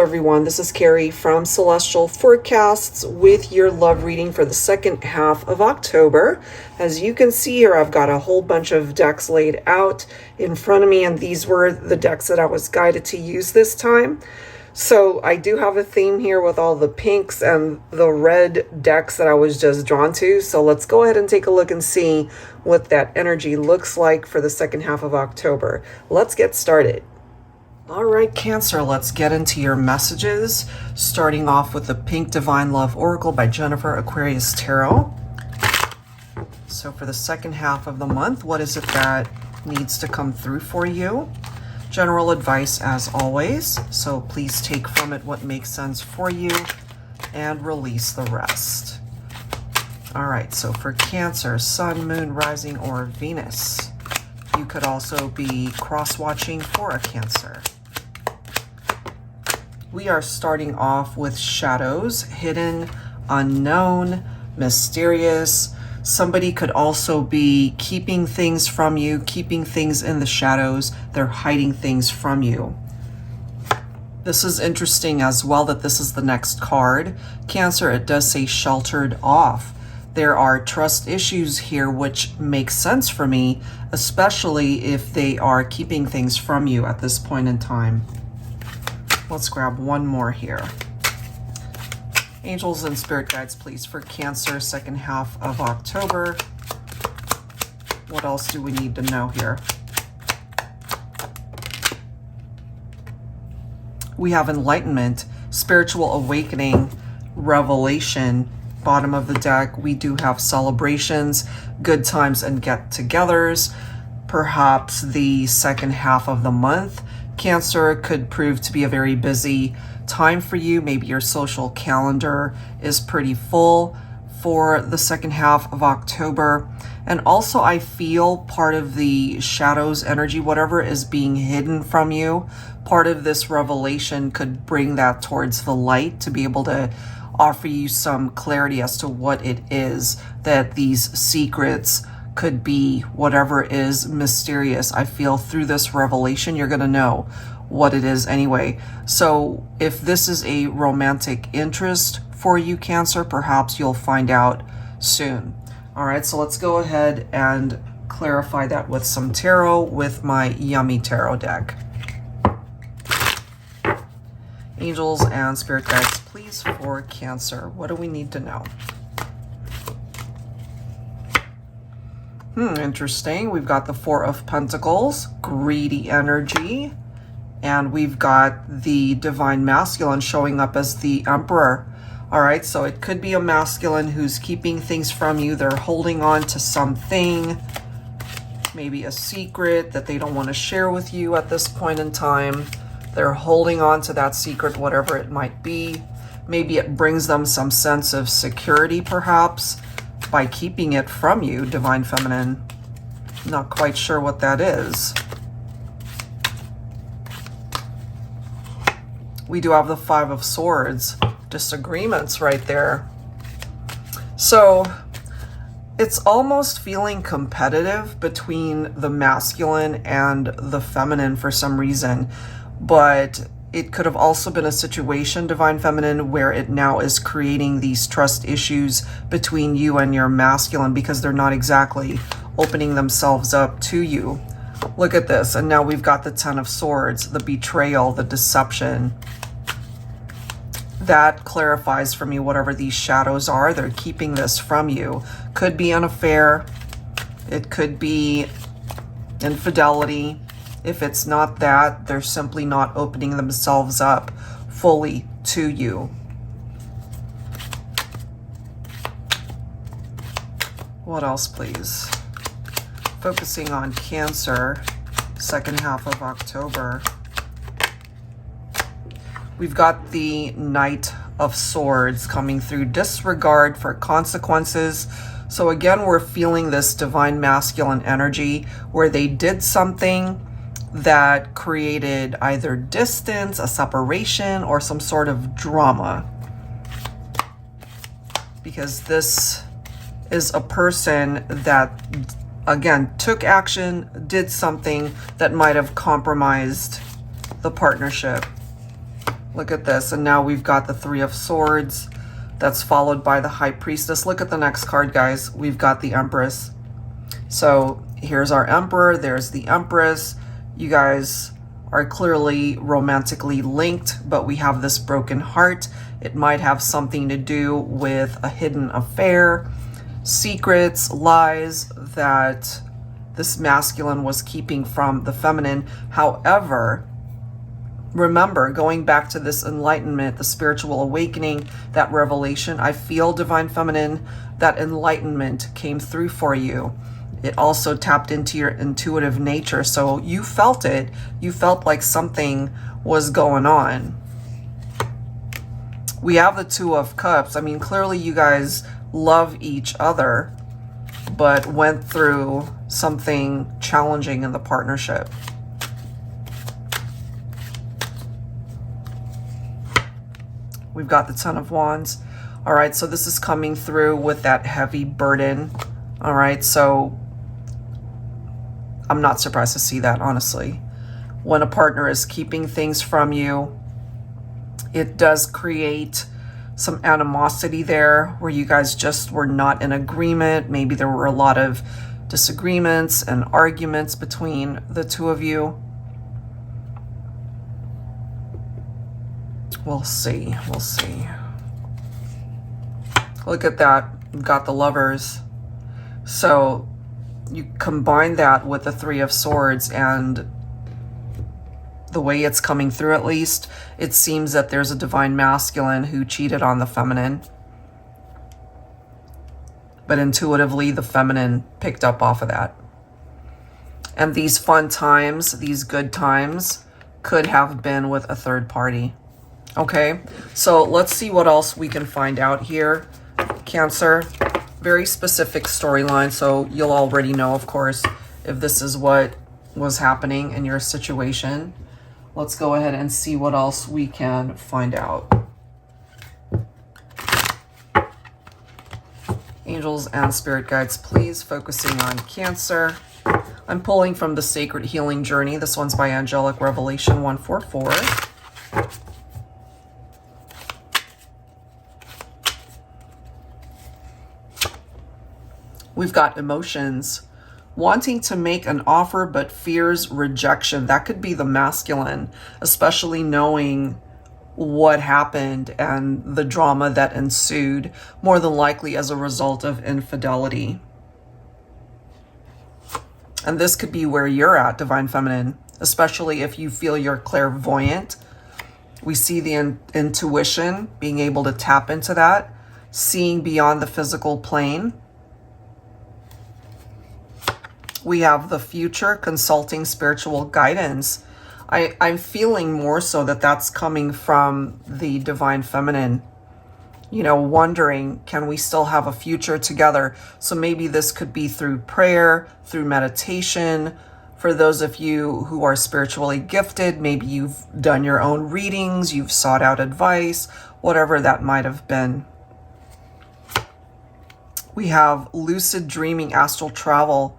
everyone, this is Carrie from Celestial Forecasts with your love reading for the second half of October. As you can see here, I've got a whole bunch of decks laid out in front of me, and these were the decks that I was guided to use this time. So I do have a theme here with all the pinks and the red decks that I was just drawn to. So let's go ahead and take a look and see what that energy looks like for the second half of October. Let's get started. All right, Cancer, let's get into your messages, starting off with the Pink Divine Love Oracle by Jennifer Aquarius Tarot. So for the second half of the month, what is it that needs to come through for you? General advice as always, so please take from it what makes sense for you and release the rest. All right, so for Cancer, Sun, Moon, Rising, or Venus. You could also be cross-watching for a Cancer. We are starting off with shadows, hidden, unknown, mysterious. Somebody could also be keeping things from you, keeping things in the shadows. They're hiding things from you. This is interesting as well that this is the next card. Cancer, it does say sheltered off. There are trust issues here, which makes sense for me, especially if they are keeping things from you at this point in time. Let's grab one more here. Angels and spirit guides, please, for Cancer, second half of October. What else do we need to know here? We have enlightenment, spiritual awakening, revelation. Bottom of the deck, we do have celebrations, good times, and get-togethers. Perhaps the second half of the month, Cancer, could prove to be a very busy time for you. Maybe your social calendar is pretty full for the second half of October. And also, I feel part of the shadows energy, whatever is being hidden from you, part of this revelation could bring that towards the light to be able to offer you some clarity as to what it is that these secrets could be, whatever is mysterious. I feel through this revelation, you're going to know what it is anyway. So if this is a romantic interest for you, Cancer, perhaps you'll find out soon. All right, so let's go ahead and clarify that with some tarot with my Yummy Tarot deck. Angels and spirit guides, please, for Cancer. What do we need to know? Interesting. We've got the Four of Pentacles, greedy energy, and we've got the Divine Masculine showing up as the Emperor. All right, so it could be a masculine who's keeping things from you. They're holding on to something, maybe a secret that they don't want to share with you at this point in time. They're holding on to that secret, whatever it might be. Maybe it brings them some sense of security, perhaps, by keeping it from you, Divine Feminine. Not quite sure what that is. We do have the Five of Swords. Disagreements right there. So it's almost feeling competitive between the masculine and the feminine for some reason. But it could have also been a situation, Divine Feminine, where it now is creating these trust issues between you and your masculine because they're not exactly opening themselves up to you. Look at this. And now we've got the Ten of Swords, the betrayal, the deception. That clarifies for me whatever these shadows are. They're keeping this from you. Could be an affair. It could be infidelity. If it's not that, they're simply not opening themselves up fully to you. What else, please? Focusing on Cancer, second half of October. We've got the Knight of Swords coming through. Disregard for consequences. So again, we're feeling this Divine Masculine energy where they did something that created either distance, a separation, or some sort of drama. Because this is a person that, again, took action, did something that might have compromised the partnership. Look at this. And now we've got the Three of Swords. That's followed by the High Priestess. Look at the next card, guys. We've got the Empress. So here's our Emperor. There's the Empress. You guys are clearly romantically linked, but we have this broken heart. It might have something to do with a hidden affair, secrets, lies that this masculine was keeping from the feminine. However, remember, going back to this enlightenment, the spiritual awakening, that revelation, I feel, Divine Feminine, that enlightenment came through for you. It also tapped into your intuitive nature. So you felt it. You felt like something was going on. We have the Two of Cups. I mean, clearly you guys love each other, but went through something challenging in the partnership. We've got the Ten of Wands. All right, so this is coming through with that heavy burden. All right, so I'm not surprised to see that, honestly. When a partner is keeping things from you, it does create some animosity there where you guys just were not in agreement. Maybe there were a lot of disagreements and arguments between the two of you. We'll see. We'll see. Look at that. We've got the Lovers. So you combine that with the Three of Swords, and the way it's coming through, at least, it seems that there's a divine masculine who cheated on the feminine. But intuitively, the feminine picked up off of that. And these fun times, these good times, could have been with a third party. Okay, so let's see what else we can find out here. Cancer, very specific storyline, so you'll already know, of course, if this is what was happening in your situation. Let's go ahead and see what else we can find out. Angels and spirit guides, please, focusing on Cancer. I'm pulling from the Sacred Healing Journey. This one's by Angelic, Revelation 144. We've got emotions. Wanting to make an offer but fears rejection. That could be the masculine, especially knowing what happened and the drama that ensued, more than likely as a result of infidelity. And this could be where you're at, Divine Feminine, especially if you feel you're clairvoyant. We see the intuition, being able to tap into that, seeing beyond the physical plane. We have the future, consulting spiritual guidance. I'm feeling more so that that's coming from the Divine Feminine. You know, wondering, can we still have a future together? So maybe this could be through prayer, through meditation. For those of you who are spiritually gifted, maybe you've done your own readings, you've sought out advice, whatever that might have been. We have lucid dreaming, astral travel.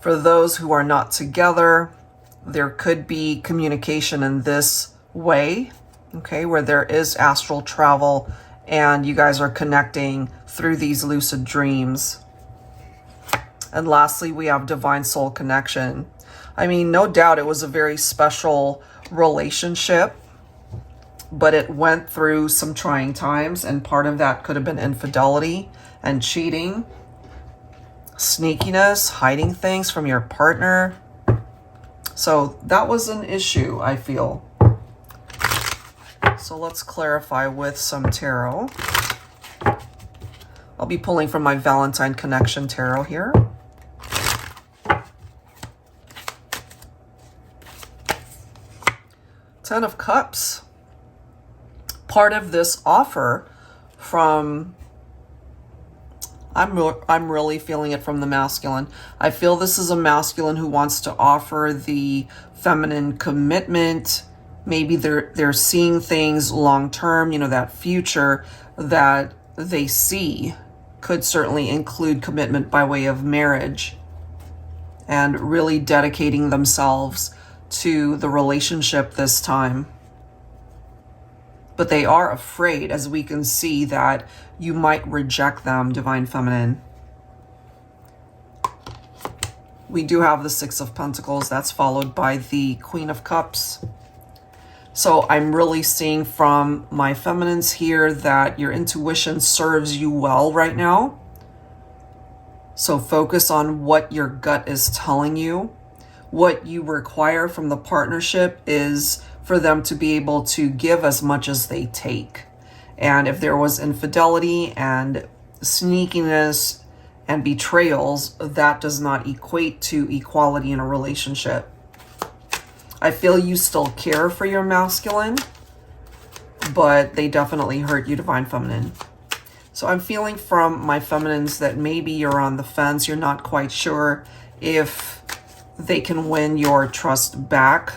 For those who are not together, there could be communication in this way, okay, where there is astral travel and you guys are connecting through these lucid dreams. And lastly, we have divine soul connection. I mean, no doubt it was a very special relationship, but it went through some trying times, and part of that could have been infidelity and cheating. Sneakiness, hiding things from your partner. So that was an issue, I feel. So let's clarify with some tarot. I'll be pulling from my Valentine Connection tarot here. Ten of Cups. Part of this offer from... I'm really feeling it from the masculine. I feel this is a masculine who wants to offer the feminine commitment. Maybe they're seeing things long term, you know, that future that they see could certainly include commitment by way of marriage and really dedicating themselves to the relationship this time. but they are afraid, as we can see, that you might reject them, Divine Feminine. We do have the Six of Pentacles. That's followed by the Queen of Cups. So I'm really seeing from my feminines here that your intuition serves you well right now. So focus on what your gut is telling you. What you require from the partnership is for them to be able to give as much as they take. And if there was infidelity and sneakiness and betrayals, that does not equate to equality in a relationship. I feel you still care for your masculine, but they definitely hurt you, Divine Feminine. So I'm feeling from my feminines that maybe you're on the fence. You're not quite sure if they can win your trust back.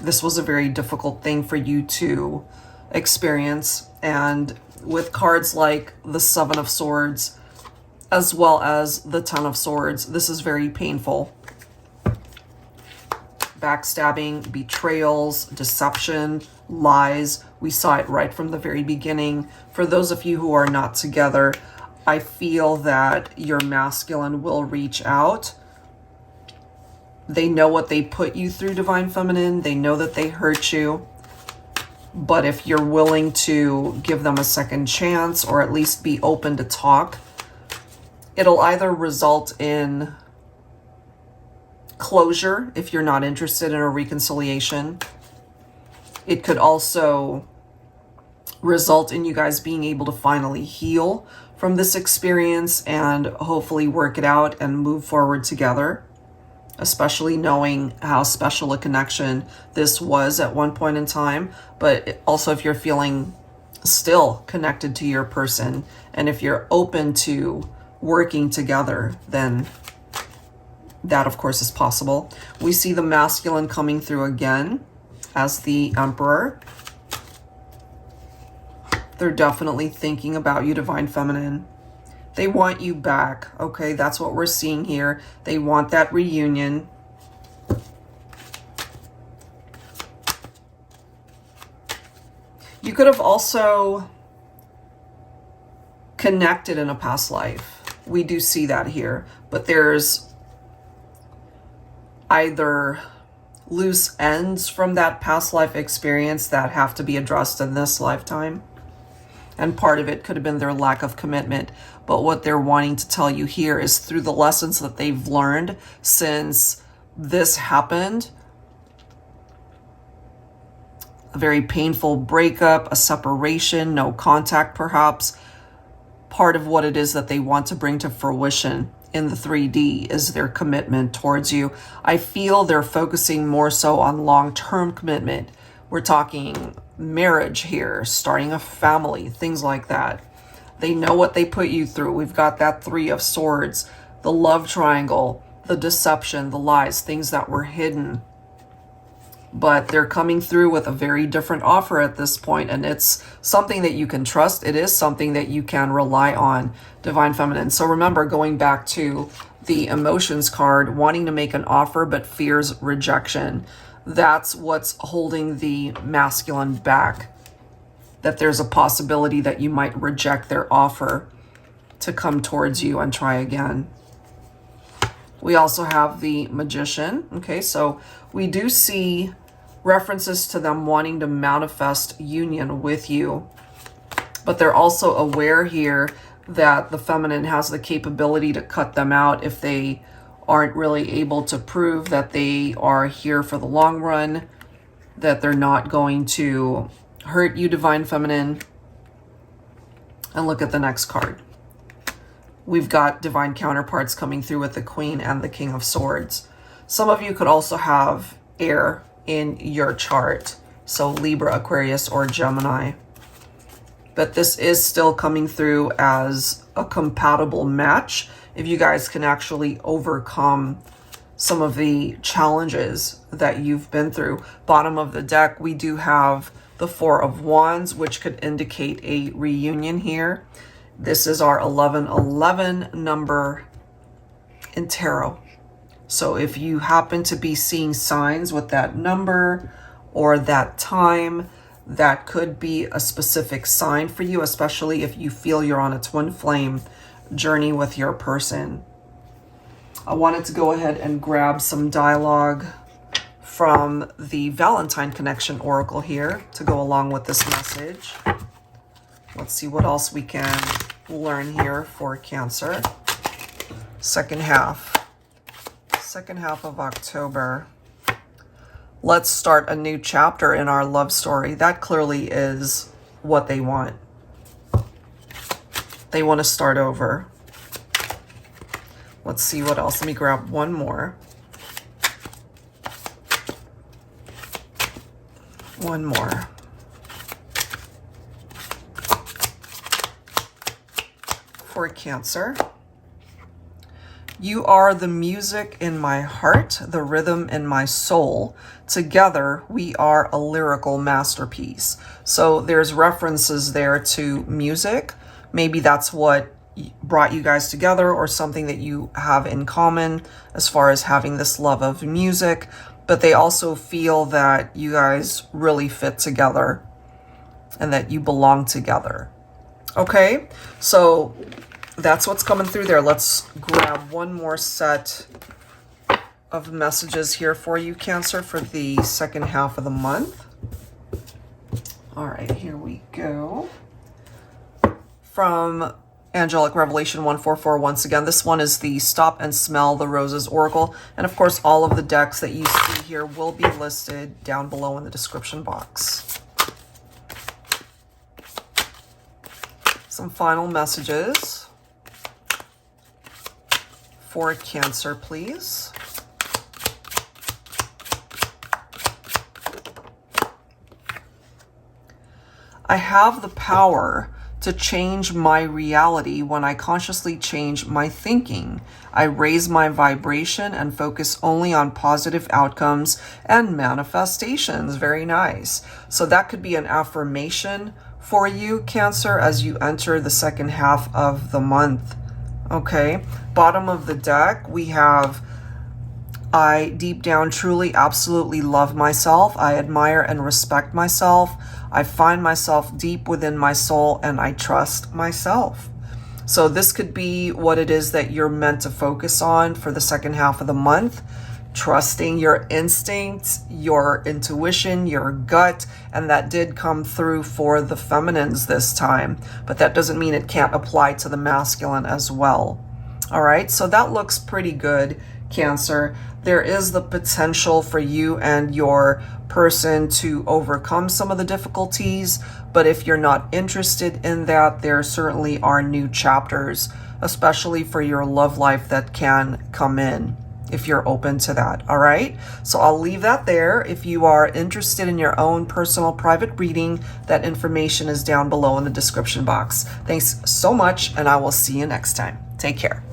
This was a very difficult thing for you to experience. And with cards like the Seven of Swords, as well as the Ten of Swords, this is very painful. Backstabbing, betrayals, deception, lies. We saw it right from the very beginning. For those of you who are not together, I feel that your masculine will reach out. They know what they put you through, Divine Feminine. They know that they hurt you. But if you're willing to give them a second chance, or at least be open to talk, it'll either result in closure if you're not interested in a reconciliation. It could also result in you guys being able to finally heal from this experience and hopefully work it out and move forward together, especially knowing how special a connection this was at one point in time. But also if you're feeling still connected to your person and if you're open to working together, then that, of course, is possible. We see the masculine coming through again as the Emperor. They're definitely thinking about you, Divine Feminine. They want you back, okay? That's what we're seeing here. They want that reunion. You could have also connected in a past life. We do see that here, but there's either loose ends from that past life experience that have to be addressed in this lifetime. And part of it could have been their lack of commitment. But what they're wanting to tell you here is through the lessons that they've learned since this happened, a very painful breakup, a separation, no contact perhaps, part of what it is that they want to bring to fruition in the 3D is their commitment towards you. I feel they're focusing more so on long-term commitment. We're talking marriage here, starting a family, things like that. They know what they put you through. We've got that Three of Swords, the love triangle, the deception, the lies, things that were hidden. But they're coming through with a very different offer at this point, and it's something that you can trust. It is something that you can rely on, Divine Feminine. So remember, going back to the emotions card, wanting to make an offer but fears rejection. That's what's holding the masculine back. That there's a possibility that you might reject their offer to come towards you and try again. We also have the Magician. Okay, so we do see references to them wanting to manifest union with you. But they're also aware here that the feminine has the capability to cut them out if they aren't really able to prove that they are here for the long run, that they're not going to hurt you, Divine Feminine. And look at the next card. We've got divine counterparts coming through with the Queen and the King of Swords. Some of you could also have air in your chart. So Libra, Aquarius, or Gemini. But this is still coming through as a compatible match if you guys can actually overcome some of the challenges that you've been through. Bottom of the deck, we do have the Four of Wands, which could indicate a reunion here. This is our 1111 number in tarot. So if you happen to be seeing signs with that number or that time, that could be a specific sign for you, especially if you feel you're on a twin flame journey with your person. I wanted to go ahead and grab some dialogue from the Valentine Connection Oracle here to go along with this message. Let's see what else we can learn here for Cancer. Second half of October. Let's start a new chapter in our love story. That clearly is what they want. They want to start over. Let's see what else. Let me grab one more. One more. For Cancer. You are the music in my heart, the rhythm in my soul. Together, we are a lyrical masterpiece. So there's references there to music. Maybe that's what brought you guys together, or something that you have in common as far as having this love of music. But they also feel that you guys really fit together and that you belong together. Okay, so that's what's coming through there. Let's grab one more set of messages here for you, Cancer, for the second half of the month. All right, here we go. From Angelic Revelation 144, once again, this one is the Stop and Smell the Roses Oracle. And of course, all of the decks that you see here will be listed down below in the description box. Some final messages for Cancer, please. I have the power to change my reality when I consciously change my thinking. I raise my vibration and focus only on positive outcomes and manifestations. Very nice. So that could be an affirmation for you, Cancer, as you enter the second half of the month. Okay, bottom of the deck, we have, I deep down truly absolutely love myself. I admire and respect myself. I find myself deep within my soul and I trust myself. So this could be what it is that you're meant to focus on for the second half of the month. Trusting your instincts, your intuition, your gut, and that did come through for the feminines this time, but that doesn't mean it can't apply to the masculine as well. All right, so that looks pretty good, Cancer. There is the potential for you and your person to overcome some of the difficulties, but if you're not interested in that, there certainly are new chapters, especially for your love life, that can come in if you're open to that. All right, so I'll leave that there. If you are interested in your own personal private reading, that information is down below in the description box. Thanks so much, and I will see you next time. Take care.